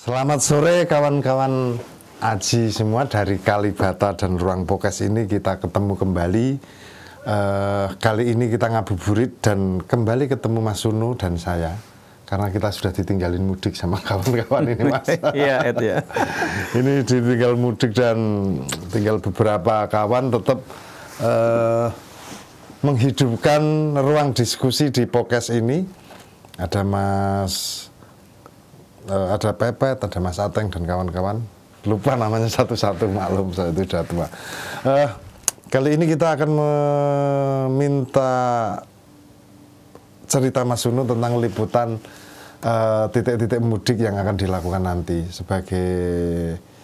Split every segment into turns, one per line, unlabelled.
Selamat sore kawan-kawan Aji semua dari Kalibata dan Ruang Pokes ini kita ketemu kembali. Kali ini kita ngabuburit dan kembali ketemu Mas Sunu dan saya. Karena kita sudah ditinggalin mudik sama kawan-kawan ini Mas.
Iya, Ed ya.
Ini ditinggal mudik dan tinggal beberapa kawan tetap menghidupkan ruang diskusi di Pokes ini. Ada ada Pepet, ada Mas Ateng dan kawan-kawan. Lupa namanya satu-satu, maklum saya itu sudah tua. Kali ini kita akan meminta cerita Mas Sunu tentang liputan titik-titik mudik yang akan dilakukan nanti sebagai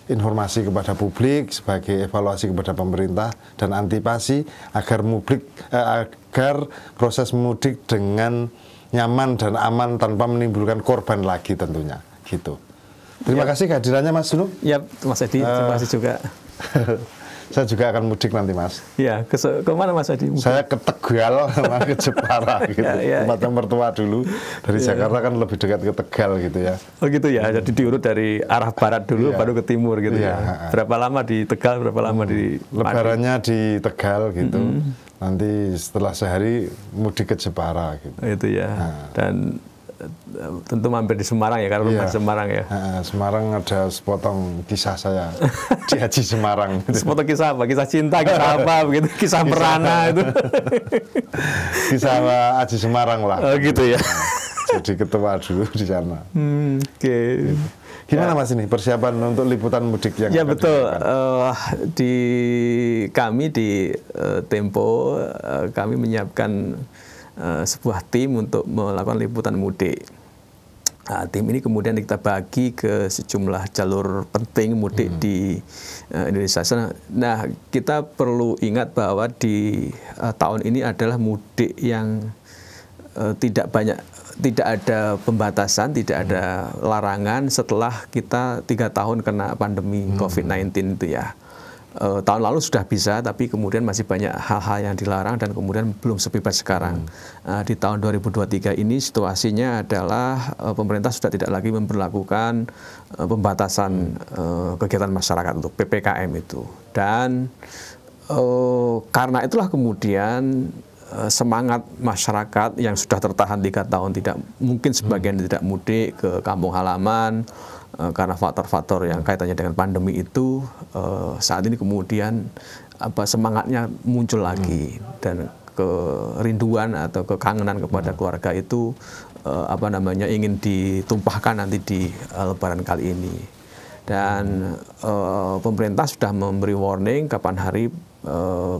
informasi kepada publik, sebagai evaluasi kepada pemerintah dan antisipasi agar proses mudik dengan nyaman dan aman tanpa menimbulkan korban lagi tentunya. Gitu. Terima kasih kehadirannya Mas Sunu.
Ya, Mas Edi, terima kasih juga.
Saya juga akan mudik nanti Mas.
Ya, ke mana Mas Edi?
Saya ke Tegal sama ke Jepara gitu. Tempatnya mertua dulu. Dari Jakarta kan lebih dekat ke Tegal gitu ya.
Oh gitu ya, jadi diurut dari arah barat dulu baru ke timur gitu ya. Berapa lama di Tegal, berapa lama di
Lebarannya di Tegal gitu. Nanti setelah sehari mudik ke Jepara gitu.
Itu ya. Dan tentu mampir di Semarang ya, karena rumah Semarang ya.
Semarang ada sepotong kisah saya di Haji Semarang.
Sepotong kisah apa? Kisah cinta, kisah apa? Begitu, kisah merana itu.
Kisah Haji Semarang lah.
Oh gitu ya.
Jadi ketua dulu di sana.
Oke.
Gimana Mas ini persiapan untuk liputan mudik yang
ya betul. Kami di Tempo kami menyiapkan sebuah tim untuk melakukan liputan mudik. Tim ini kemudian kita bagi ke sejumlah jalur penting mudik di Indonesia. Nah, kita perlu ingat bahwa di tahun ini adalah mudik yang tidak ada pembatasan, tidak ada larangan setelah kita 3 tahun kena pandemi COVID-19 itu ya. Tahun lalu sudah bisa, tapi kemudian masih banyak hal-hal yang dilarang dan kemudian belum sebebas sekarang. Di tahun 2023 ini situasinya adalah pemerintah sudah tidak lagi memberlakukan pembatasan kegiatan masyarakat untuk PPKM itu. Dan karena itulah kemudian semangat masyarakat yang sudah tertahan 3 tahun tidak mungkin sebagian tidak mudik ke kampung halaman karena faktor-faktor yang kaitannya dengan pandemi itu saat ini kemudian semangatnya muncul lagi dan kerinduan atau kekangenan kepada keluarga itu ingin ditumpahkan nanti di Lebaran kali ini. Dan pemerintah sudah memberi warning kapan hari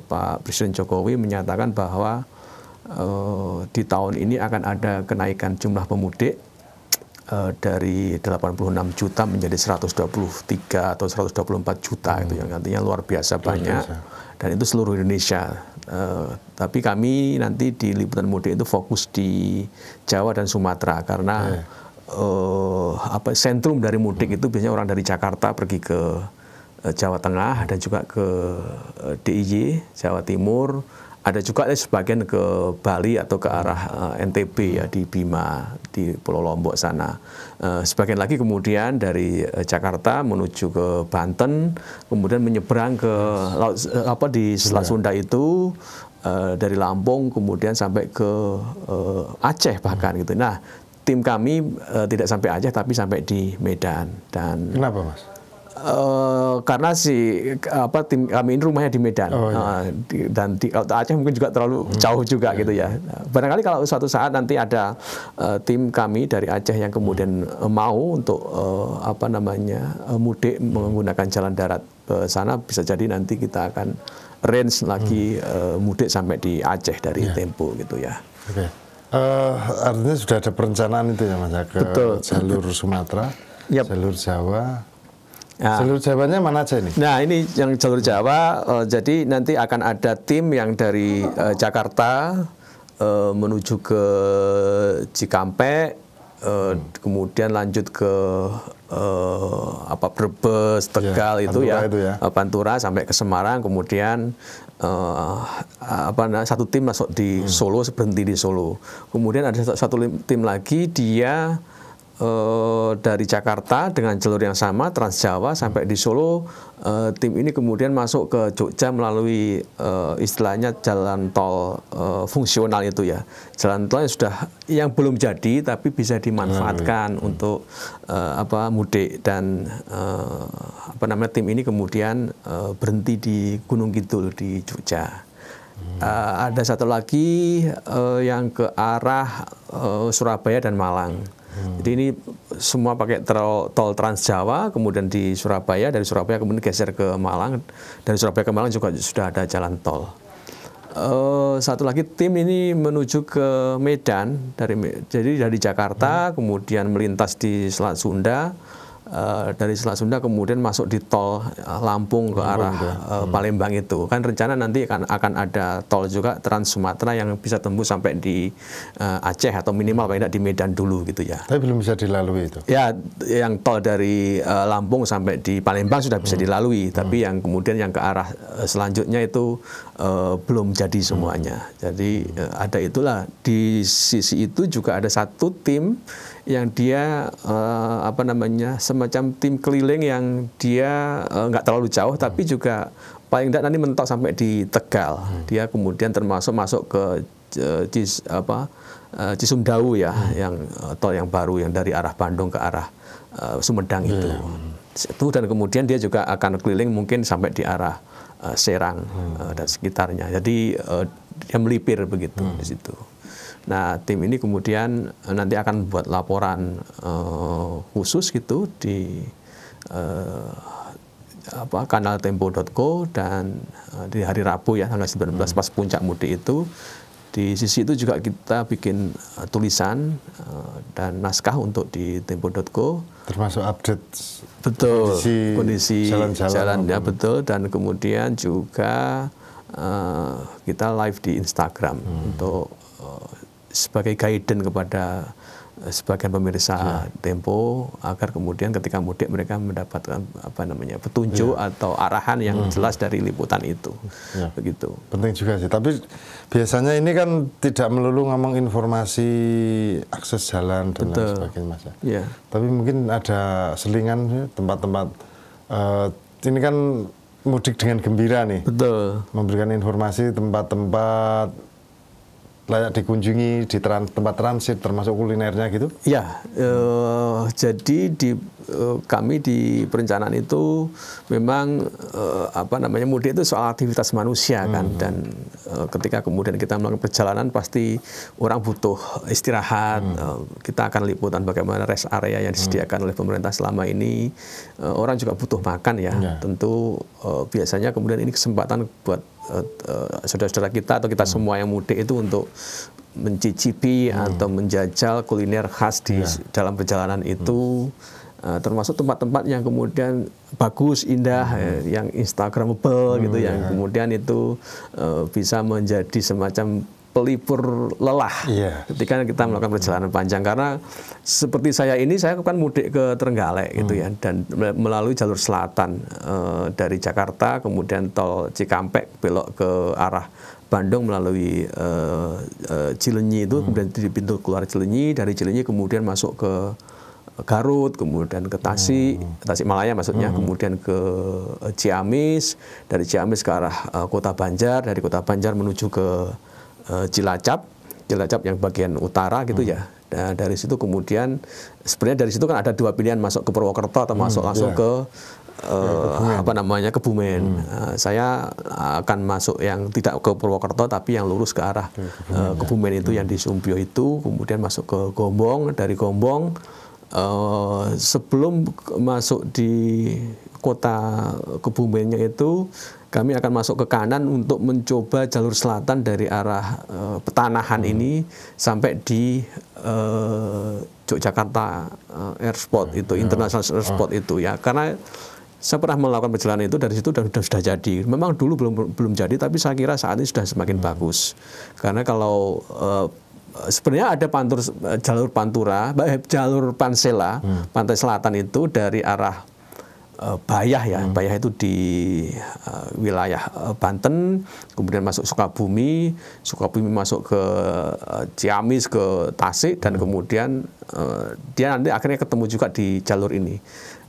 Pak Presiden Jokowi menyatakan bahwa di tahun ini akan ada kenaikan jumlah pemudik dari 86 juta menjadi 123 atau 124 juta itu yang nantinya luar biasa banyak dan itu seluruh Indonesia. Tapi kami nanti di liputan mudik itu fokus di Jawa dan Sumatera karena sentrum dari mudik itu biasanya orang dari Jakarta pergi ke Jawa Tengah dan juga ke DIY Jawa Timur, ada juga sebagian ke Bali atau ke arah NTB ya di Bima di Pulau Lombok sana. Sebagian lagi kemudian dari Jakarta menuju ke Banten, kemudian menyeberang ke di Selat Sunda itu dari Lampung kemudian sampai ke Aceh bahkan gitu. Nah, tim kami tidak sampai Aceh tapi sampai di Medan. Dan
kenapa Mas?
Karena tim kami ini rumahnya di Medan. Dan kalau Aceh mungkin juga terlalu jauh juga gitu ya. Barangkali kalau suatu saat nanti ada tim kami dari Aceh yang kemudian mau untuk mudik menggunakan jalan darat ke sana, bisa jadi nanti kita akan range lagi mudik sampai di Aceh dari Tempo gitu ya.
Oke. Artinya sudah ada perencanaan itu ya Mas ke jalur Sumatera, jalur Jawa. Jalur Jawanya mana aja ini?
Nah ini yang jalur Jawa, jadi nanti akan ada tim yang dari Jakarta menuju ke Cikampek, kemudian lanjut ke Brebes, Tegal itu ya, Pantura sampai ke Semarang, kemudian satu tim masuk di Solo, berhenti di Solo. Kemudian ada satu tim lagi dia dari Jakarta dengan jalur yang sama Trans Jawa sampai di Solo, tim ini kemudian masuk ke Jogja melalui istilahnya jalan tol fungsional itu ya, jalan tol yang belum jadi tapi bisa dimanfaatkan untuk mudik, dan tim ini kemudian berhenti di Gunung Kidul di Jogja. Ada satu lagi yang ke arah Surabaya dan Malang. Jadi ini semua pakai tol Trans Jawa, kemudian di Surabaya, dari Surabaya kemudian geser ke Malang, dari Surabaya ke Malang juga sudah ada jalan tol. Satu lagi tim ini menuju ke Medan, jadi dari Jakarta kemudian melintas di Selat Sunda, dari Selat Sunda kemudian masuk di tol Lampung ke arah Palembang itu. Kan rencana nanti akan ada tol juga Trans Sumatera yang bisa tembus sampai di Aceh atau minimal paling tidak di Medan dulu gitu ya.
Tapi belum bisa dilalui itu?
Ya, yang tol dari Lampung sampai di Palembang sudah bisa dilalui, tapi yang kemudian yang ke arah selanjutnya itu belum jadi semuanya. Jadi ada itulah, di sisi itu juga ada satu tim yang dia semacam tim keliling yang dia nggak terlalu jauh tapi juga paling tidak nanti mentok sampai di Tegal. Dia kemudian termasuk masuk ke Cisumdawu ya, yang tol yang baru yang dari arah Bandung ke arah Sumedang itu. Dan kemudian dia juga akan keliling mungkin sampai di arah Serang dan sekitarnya. Jadi dia melipir begitu di situ. Nah, tim ini kemudian nanti akan buat laporan khusus gitu di kanal tempo.co, dan di hari Rabu ya tanggal 19 pas puncak mudik itu, di sisi itu juga kita bikin tulisan dan naskah untuk di tempo.co,
termasuk update
kondisi jalan ya, betul, dan kemudian juga kita live di Instagram untuk sebagai guidance kepada sebagian pemirsa Tempo, agar kemudian ketika mudik mereka mendapatkan petunjuk atau arahan yang jelas dari liputan itu. Begitu.
Penting juga sih. Tapi biasanya ini kan tidak melulu ngomong informasi akses jalan dan lain sebagainya, Mas. Tapi mungkin ada selingan tempat-tempat ini kan mudik dengan gembira nih.
Betul.
Memberikan informasi tempat-tempat layak dikunjungi di tempat transit, termasuk kulinernya gitu?
Ya, jadi kami di perencanaan itu memang mudik itu soal aktivitas manusia kan, dan ketika kemudian kita melakukan perjalanan pasti orang butuh istirahat. Kita akan liputan bagaimana rest area yang disediakan oleh pemerintah selama ini. Orang juga butuh makan ya. Tentu biasanya kemudian ini kesempatan buat saudara-saudara kita atau kita semua yang mudik itu untuk mencicipi atau menjajal kuliner khas di dalam perjalanan itu, termasuk tempat-tempat yang kemudian bagus, indah, yang instagramable gitu, yang kemudian itu bisa menjadi semacam pelipur lelah ketika kita melakukan perjalanan panjang. Karena seperti saya kan mudik ke Trenggalek gitu ya, dan melalui jalur selatan dari Jakarta, kemudian tol Cikampek belok ke arah Bandung melalui Cileunyi itu, kemudian di pintu keluar Cileunyi, dari Cileunyi kemudian masuk ke Garut, kemudian ke Tasikmalaya maksudnya, kemudian ke Ciamis, dari Ciamis ke arah Kota Banjar, dari Kota Banjar menuju ke Cilacap yang bagian utara gitu ya. Nah, dari situ kemudian sebenarnya dari situ kan ada dua pilihan, masuk ke Purwokerto atau masuk langsung ke Kebumen. Saya akan masuk yang tidak ke Purwokerto tapi yang lurus ke arah Kebumen itu, yang di Sumbio itu, kemudian masuk ke Gombong, dari Gombong sebelum masuk di kota Kebumennya itu kami akan masuk ke kanan untuk mencoba jalur selatan dari arah Petanahan ini sampai di Yogyakarta Airport itu, International Airport itu ya. Karena saya pernah melakukan perjalanan itu, dari situ sudah jadi. Memang dulu belum jadi, tapi saya kira saat ini sudah semakin bagus. Karena kalau sebenarnya ada jalur Pantura, jalur Pansela, pantai selatan itu dari arah Bayah ya, Bayah itu di wilayah Banten, kemudian masuk Sukabumi, Sukabumi masuk ke Ciamis, ke Tasik, dan kemudian dia nanti akhirnya ketemu juga di jalur ini.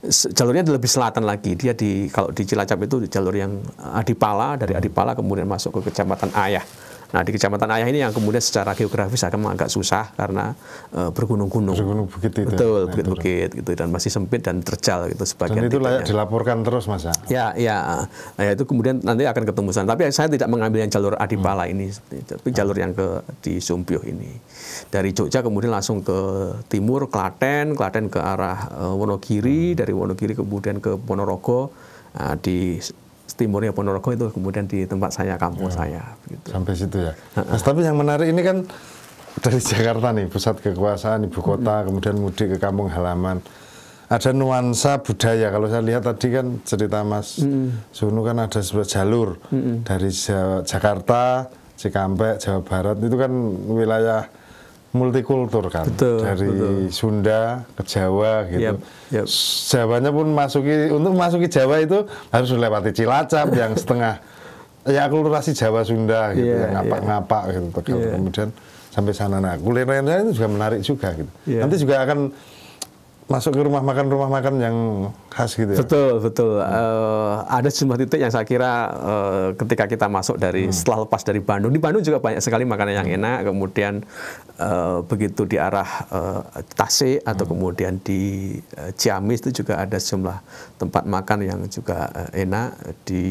Jalurnya lebih selatan lagi, dia kalau di Cilacap itu di jalur yang Adipala, dari Adipala kemudian masuk ke Kecamatan Ayah. Nah, di Kecamatan Ayah ini yang kemudian secara geografis akan agak susah karena bergunung-gunung.
Bergunung bukit itu.
Betul, bukit-bukit gitu, dan masih sempit dan terjal gitu sebagian.
Dan itu layak
titiknya.
dilaporkan terus, Mas.
Ya. Nah, itu kemudian nanti akan ketemu sana. Tapi saya tidak mengambil yang jalur Adipala ini, tapi jalur yang di Sumpioh ini. Dari Jogja kemudian langsung ke timur, Klaten ke arah Wonogiri, dari Wonogiri kemudian ke Ponorogo. Nah, di timurnya Ponorogo itu kemudian di tempat saya, kampung saya. Gitu.
Sampai situ ya. Mas, tapi yang menarik ini kan dari Jakarta nih, pusat kekuasaan, ibu kota, kemudian mudik ke kampung halaman. Ada nuansa budaya. Kalau saya lihat tadi kan cerita Mas Sunu kan ada sebuah jalur dari Jakarta, Cikampek, Jawa Barat. Itu kan wilayah multikultur kan, dari Sunda ke Jawa gitu. Jawanya pun untuk masuki Jawa itu harus melewati Cilacap yang setengah ya akulturasi Jawa Sunda gitu, yang ngapak-ngapak gitu. Kemudian sampai sana. Nah, kulinernya itu juga menarik juga gitu. Nanti juga akan masuk ke rumah makan yang khas gitu ya.
Betul. Ada sejumlah titik yang saya kira ketika kita masuk setelah lepas dari Bandung, di Bandung juga banyak sekali makanan yang enak. Kemudian begitu di arah Tasik atau kemudian di Ciamis itu juga ada sejumlah tempat makan yang juga enak. Di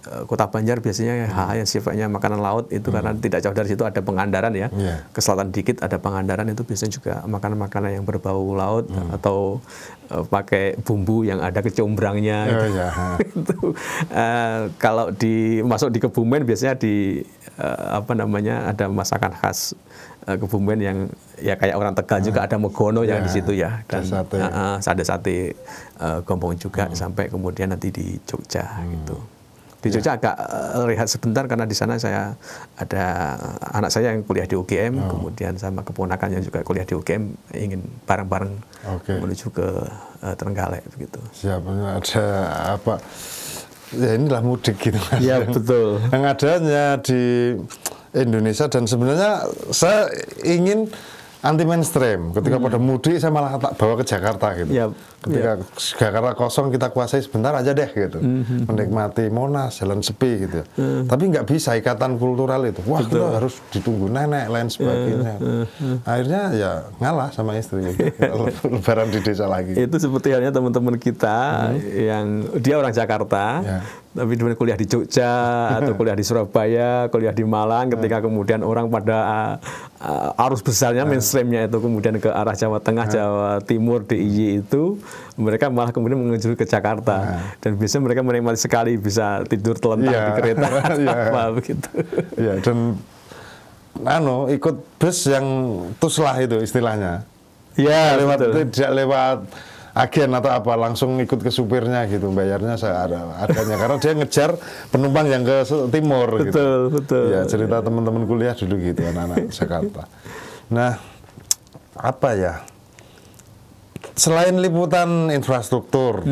Kota Banjar biasanya hal yang sifatnya makanan laut itu karena tidak jauh dari situ ada Pangandaran ya. Ke selatan dikit ada Pangandaran, itu biasanya juga makanan-makanan yang berbau laut atau pakai bumbu yang ada kecombrangnya. Itu. Kalau masuk di Kebumen biasanya ada masakan khas Kebumen yang ya kayak orang Tegal juga ada megono yang di situ ya, dan ada sate gombong juga sampai kemudian nanti di Jogja gitu. Di Jogja agak rehat sebentar karena di sana saya ada anak saya yang kuliah di UGM, kemudian sama keponakannya juga kuliah di UGM, ingin bareng-bareng menuju ke Trenggalek begitu.
Siap, ada apa? Ya inilah mudik gitu.
Ya betul.
Yang adanya di Indonesia, dan sebenarnya saya ingin anti mainstream. Ketika pada mudik saya malah tak bawa ke Jakarta gitu. Ketika Jakarta kosong kita kuasai sebentar aja deh gitu. Menikmati Monas, jalan sepi gitu. Tapi nggak bisa ikatan kultural itu. Wah, kita harus ditunggu nenek lain sebagainya. Akhirnya ya ngalah sama istri. Lebaran di desa lagi.
Itu seperti halnya teman-teman kita yang dia orang Jakarta. Tapi kuliah di Jogja atau kuliah di Surabaya, kuliah di Malang, ketika kemudian orang pada arus besarnya mainstreamnya itu kemudian ke arah Jawa Tengah, Jawa Timur, DIY itu, mereka malah kemudian menuju ke Jakarta. Dan biasanya mereka menikmati sekali bisa tidur telentang di kereta apa begitu.
Iya, dan ikut bus yang tuslah itu istilahnya.
Iya,
tidak lewat agen atau apa, langsung ikut ke supirnya gitu, bayarnya adanya karena dia ngejar penumpang yang ke timur gitu.
Betul.
Ya, cerita teman-teman kuliah dulu gitu, anak-anak Jakarta. Nah, apa ya? Selain liputan infrastruktur,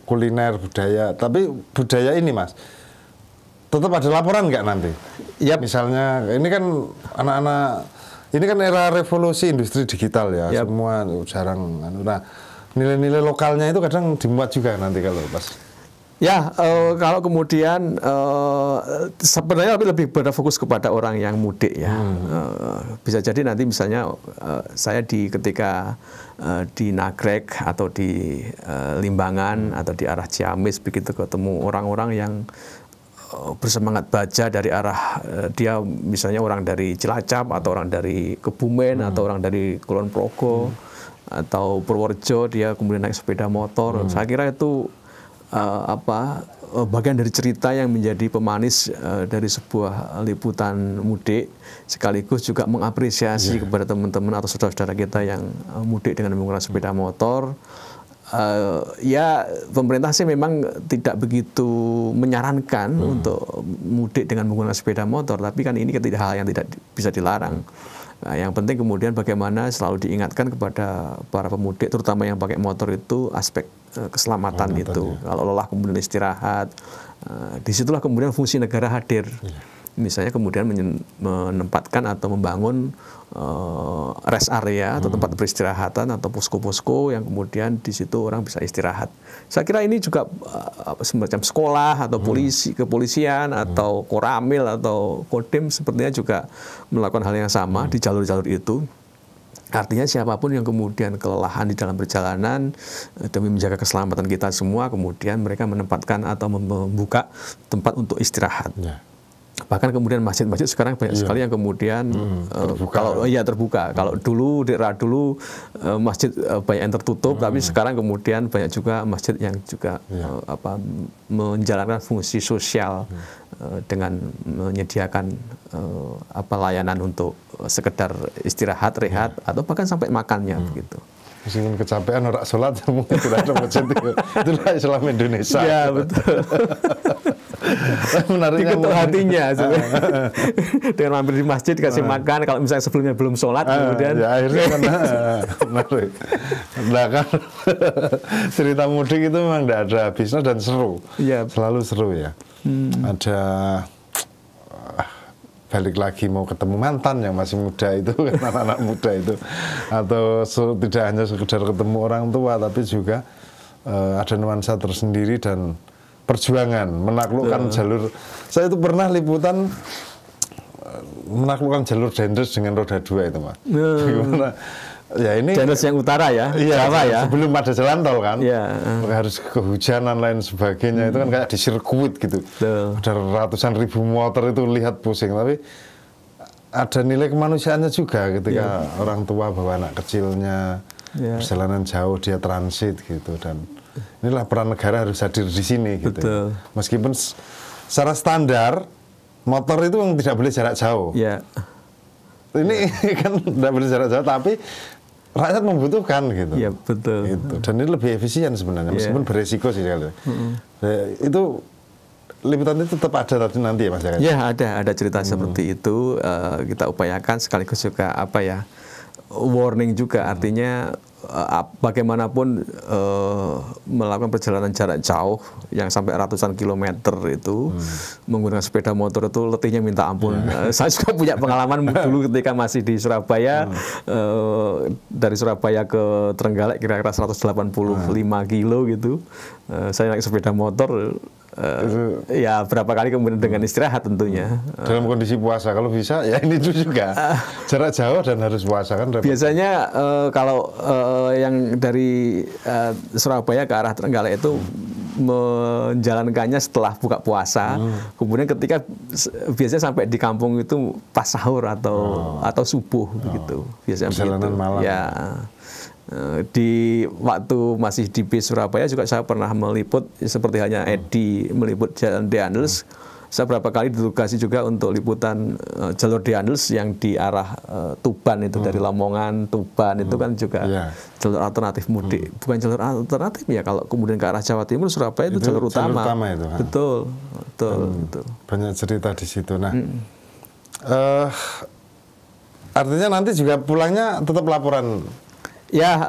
kuliner, budaya, tapi budaya ini Mas, tetap ada laporan nggak nanti? Misalnya, ini kan anak-anak, ini kan era revolusi industri digital ya, semua jarang. Nah, nilai-nilai lokalnya itu kadang dimuat juga nanti kalau pas.
Ya, kalau kemudian sebenarnya lebih berfokus kepada orang yang mudik ya. Bisa jadi nanti misalnya saya ketika di Nagrek atau di Limbangan atau di arah Ciamis begitu ketemu orang-orang yang bersemangat baca dari arah dia misalnya orang dari Cilacap atau orang dari Kebumen atau orang dari Kulon Progo atau Purworejo, dia kemudian naik sepeda motor. Saya kira itu bagian dari cerita yang menjadi pemanis dari sebuah liputan mudik, sekaligus juga mengapresiasi kepada teman-teman atau saudara-saudara kita yang mudik dengan menggunakan sepeda motor. Ya, pemerintah sih memang tidak begitu menyarankan untuk mudik dengan menggunakan sepeda motor, tapi kan ini hal yang tidak bisa dilarang. Nah, yang penting kemudian bagaimana selalu diingatkan kepada para pemudik, terutama yang pakai motor itu aspek keselamatan itu. Kalau lelah kemudian istirahat, disitulah kemudian fungsi negara hadir. Misalnya kemudian menempatkan atau membangun rest area atau tempat peristirahatan atau posko-posko yang kemudian di situ orang bisa istirahat. Saya kira ini juga semacam sekolah atau kepolisian atau Koramil atau Kodim sepertinya juga melakukan hal yang sama di jalur-jalur itu. Artinya siapapun yang kemudian kelelahan di dalam perjalanan demi menjaga keselamatan kita semua, kemudian mereka menempatkan atau membuka tempat untuk istirahat. Bahkan kemudian masjid-masjid sekarang banyak sekali yang kemudian terbuka. Kalau dulu di era dulu masjid banyak yang tertutup, tapi sekarang kemudian banyak juga masjid yang juga menjalankan fungsi sosial dengan menyediakan layanan untuk sekedar istirahat, rehat atau bahkan sampai makannya begitu.
Meskipun kecapean orang sholat, mungkin tidak ada masjid itu. Itulah Islam Indonesia.
Ya betul. Diketuk hatinya dengan mampir di masjid dikasih makan. Kalau misalnya sebelumnya belum sholat, kemudian
akhirnya kan menarik. Nah kan cerita mudik itu memang tidak ada habisnya dan seru. Selalu seru ya. Ada balik lagi mau ketemu mantan yang masih muda itu, anak-anak muda itu, atau tidak hanya sekedar ketemu orang tua, tapi juga ada nuansa tersendiri dan perjuangan menaklukkan jalur. Saya itu pernah liputan menaklukkan jalur Dendels dengan roda 2 itu, Mas. Gimana? Ya ini
Dendels yang utara ya,
Jawa ya. Sebelum ada jalan tol kan, harus kehujanan lain sebagainya itu kan kayak di sirkuit gitu. Ada ratusan ribu motor itu lihat pusing, tapi ada nilai kemanusiaannya juga ketika orang tua bawa anak kecilnya perjalanan jauh dia transit gitu, dan inilah peran negara harus hadir di sini gitu. Meskipun secara standar motor itu tidak boleh jarak jauh. Ini kan tidak boleh jarak jauh, tapi rakyat membutuhkan gitu.
Iya betul.
Gitu. Dan ini lebih efisien sebenarnya, meskipun beresiko sih sekali. Itu liputan itu tetap ada nanti ya Mas?
Ya ada cerita seperti itu. Kita upayakan sekaligus juga warning juga, artinya bagaimanapun melakukan perjalanan jarak jauh yang sampai ratusan kilometer itu menggunakan sepeda motor itu letihnya minta ampun. Saya juga punya pengalaman dulu ketika masih di Surabaya, dari Surabaya ke Trenggalek kira-kira 185 kilo gitu. Saya naik sepeda motor. Ya berapa kali kemudian dengan istirahat tentunya
dalam kondisi puasa kalau bisa ya ini juga jarak jauh dan harus puasa kan repot.
Biasanya kalau yang dari Surabaya ke arah Trenggalek itu menjalankannya setelah buka puasa, kemudian ketika biasanya sampai di kampung itu pas sahur atau subuh begitu biasanya
perjalanan malam
ya. Di waktu masih di bis Surabaya juga saya pernah meliput seperti halnya Edi meliput jalan Dendels. Saya berapa kali ditugasi juga untuk liputan jalur Dendels yang di arah Tuban itu, dari Lamongan, Tuban itu kan juga jalur alternatif mudik. Bukan jalur alternatif ya, kalau kemudian ke arah Jawa Timur, Surabaya itu jalur utama.
Itu,
betul.
Banyak cerita di situ. Nah, artinya nanti juga pulangnya tetap laporan.
Ya,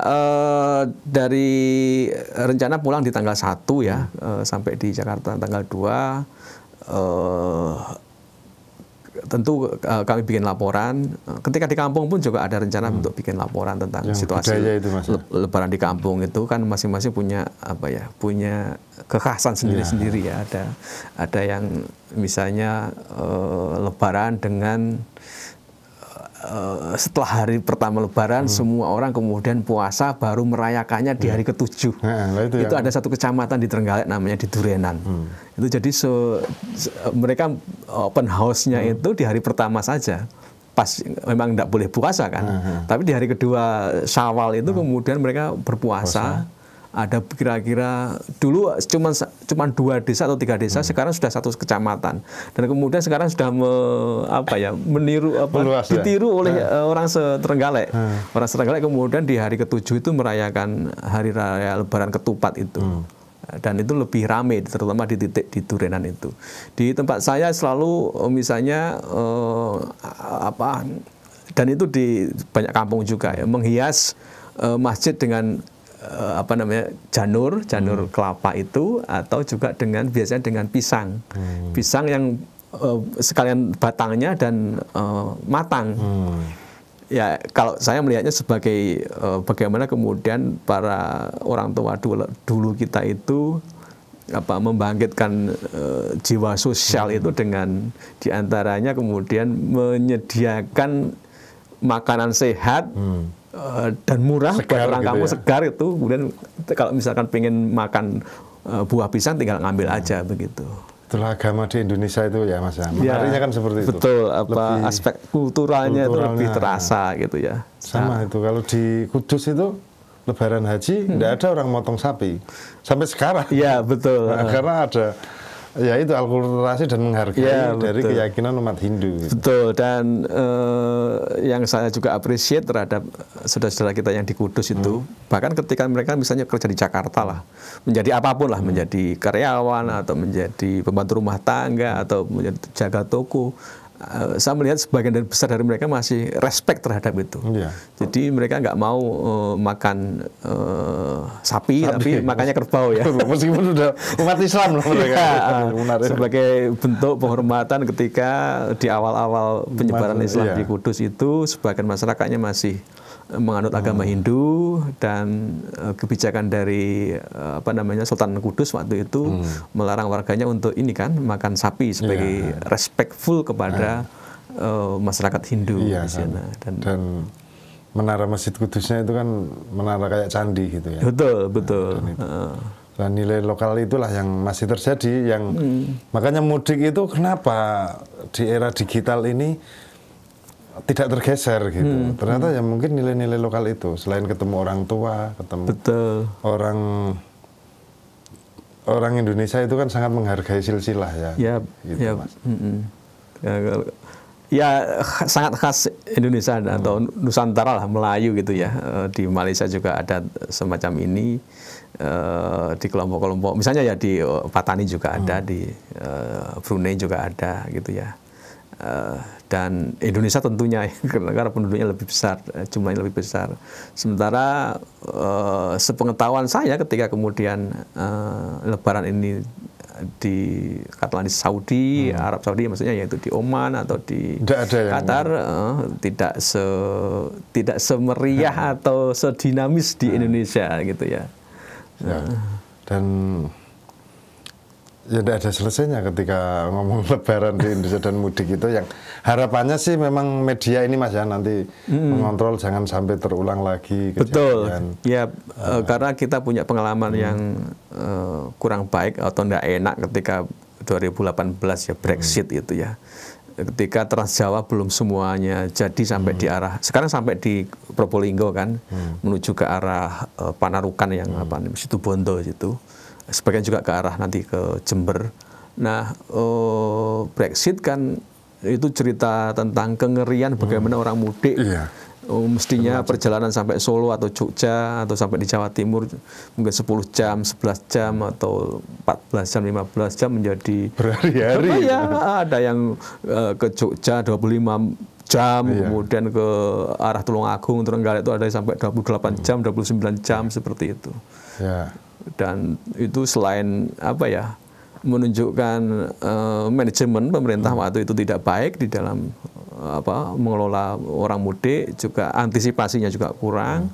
dari rencana pulang di tanggal 1 ya, sampai di Jakarta tanggal 2. Tentu kami bikin laporan. Ketika di kampung pun juga ada rencana untuk bikin laporan tentang yang situasi
itu,
lebaran di kampung itu kan masing-masing punya punya kekhasan sendiri-sendiri ya. Ada yang misalnya lebaran dengan setelah hari pertama lebaran semua orang kemudian puasa baru merayakannya di hari ke-7. Itu ada satu kecamatan di Trenggalek namanya di Durenan. Itu jadi mereka open house-nya itu di hari pertama saja. Pas memang tidak boleh puasa kan. Tapi di hari kedua Syawal itu kemudian mereka berpuasa. Ada kira-kira dulu cuma 2 desa atau 3 desa, sekarang sudah 1 kecamatan, dan kemudian sekarang sudah meniru ditiru oleh orang Trenggalek. Orang Trenggalek kemudian di hari ke-7 itu merayakan hari raya Lebaran Ketupat itu. Dan itu lebih ramai, terutama di titik di Durenan itu. Di tempat saya selalu misalnya dan itu di banyak kampung juga ya, menghias masjid dengan apa namanya janur kelapa itu, atau juga dengan biasanya dengan pisang, pisang yang sekalian batangnya dan matang. Ya kalau saya melihatnya sebagai bagaimana kemudian para orang tua dulu kita itu membangkitkan jiwa sosial itu dengan diantaranya kemudian menyediakan makanan sehat dan murah buat orang kamu segar itu. Kemudian kalau misalkan pengen makan buah pisang tinggal ngambil aja begitu.
Itulah agama di Indonesia itu ya Mas. Menariknya kan seperti itu.
Betul, aspek kulturalnya itu lebih terasa gitu ya.
Sama itu kalau di Kudus itu Lebaran Haji tidak ada orang motong sapi sampai sekarang.
Iya betul.
Karena ada ya itu akulturasi dan menghargai dari keyakinan umat Hindu. Gitu.
Betul, dan yang saya juga appreciate terhadap saudara-saudara kita yang di Kudus itu, bahkan ketika mereka misalnya kerja di Jakarta lah, menjadi apapun lah, menjadi karyawan atau menjadi pembantu rumah tangga atau menjadi jaga toko, saya melihat sebagian besar dari mereka masih respect terhadap itu. Jadi mereka nggak mau makan sapi, tapi makannya kerbau ya.
Meskipun sudah umat Islam loh mereka.
Sebagai bentuk penghormatan ketika di awal-awal penyebaran Islam di Kudus itu, sebagian masyarakatnya masih menganut agama Hindu, dan kebijakan dari Sultan Kudus waktu itu melarang warganya untuk ini kan makan sapi sebagai respectful kepada masyarakat Hindu di sana.
Dan menara Masjid Kudusnya itu kan menara kayak candi gitu ya.
Betul.
Dan nilai lokal itulah yang masih terjadi, yang makanya mudik itu kenapa di era digital ini tidak tergeser gitu. Ternyata ya mungkin nilai-nilai lokal itu, selain ketemu orang tua, ketemu orang Indonesia itu kan sangat menghargai silsilah ya. Gitu, Mas.
Ya sangat khas Indonesia atau Nusantara lah, Melayu gitu ya. Di Malaysia juga ada semacam ini, di kelompok-kelompok, misalnya ya di Patani juga ada, di Brunei juga ada gitu ya. Dan Indonesia tentunya karena penduduknya lebih besar, jumlahnya lebih besar. Sementara sepengetahuan saya ketika kemudian Lebaran ini katakanlah di Saudi, Arab Saudi maksudnya, yaitu di Oman atau di Qatar, tidak semeriah atau sedinamis di Indonesia gitu ya.
Dan ya tidak ada selesainya ketika ngomong Lebaran di Indonesia dan mudik itu, yang harapannya sih memang media ini Mas ya nanti mengontrol jangan sampai terulang lagi kejadian.
Betul, ya karena kita punya pengalaman yang kurang baik atau tidak enak ketika 2018 ya Brexit itu ya. Ketika Trans Jawa belum semuanya jadi sampai di arah, sekarang sampai di Probolinggo kan, menuju ke arah Panarukan yang situ Bondo situ. Sebagian juga ke arah nanti ke Jember. Nah, Brexit kan itu cerita tentang kengerian bagaimana orang mudik. Mestinya perjalanan sampai Solo atau Jogja atau sampai di Jawa Timur mungkin 10 jam, 11 jam atau 14 jam, 15 jam menjadi
berhari-hari.
Ya, ada yang ke Jogja 25 jam, kemudian ke arah Tulungagung, Trenggalek itu ada sampai 28 jam, 29 jam seperti itu. Dan itu selain menunjukkan manajemen pemerintah waktu itu tidak baik di dalam mengelola orang mudik, juga antisipasinya juga kurang,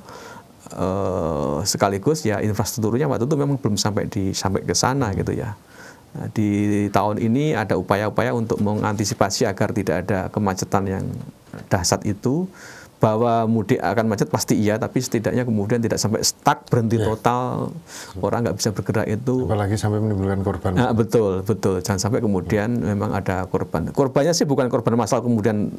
sekaligus ya infrastrukturnya waktu itu memang belum sampai ke sana gitu ya. Nah, di tahun ini ada upaya-upaya untuk mengantisipasi agar tidak ada kemacetan yang dahsyat itu. Bahwa mudik akan macet pasti iya, tapi setidaknya kemudian tidak sampai stuck, berhenti total, orang nggak bisa bergerak itu.
Apalagi sampai menimbulkan korban.
Nah, betul. Jangan sampai kemudian memang ada korban. Korbannya sih bukan korban massal kemudian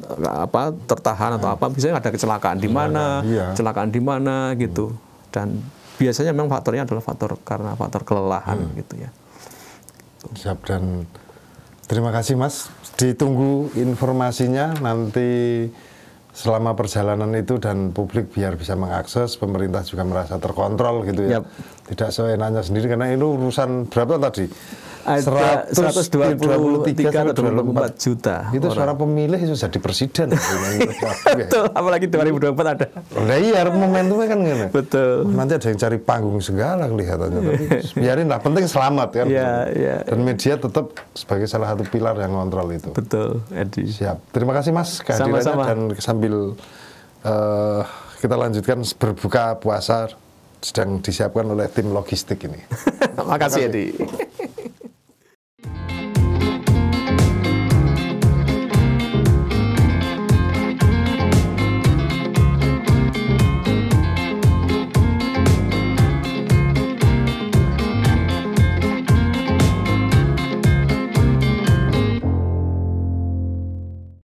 tertahan atau apa, biasanya ada kecelakaan di mana, kecelakaan di mana gitu. Dan biasanya memang faktornya adalah karena faktor kelelahan gitu ya.
Siap, dan terima kasih Mas. Ditunggu informasinya nanti selama perjalanan itu, dan publik biar bisa mengakses, pemerintah juga merasa terkontrol gitu ya. Tidak seenaknya sendiri, karena ini urusan berapa tadi?
ada 123 atau 24 juta.
Itu
orang.
suara pemilih itu jadi presiden.
Betul, apalagi 2024 ada.
Nah iya, momentumnya kan gini.
Betul.
Nanti ada yang cari panggung segala kelihatannya. Tapi biarin lah, penting selamat kan. Dan media tetap sebagai salah satu pilar yang ngontrol itu.
Betul, Edi.
Siap. Terima kasih Mas kehadirannya.
Sama-sama.
Dan sambil kita lanjutkan berbuka puasa sedang disiapkan oleh tim logistik ini.
Makasih Edi.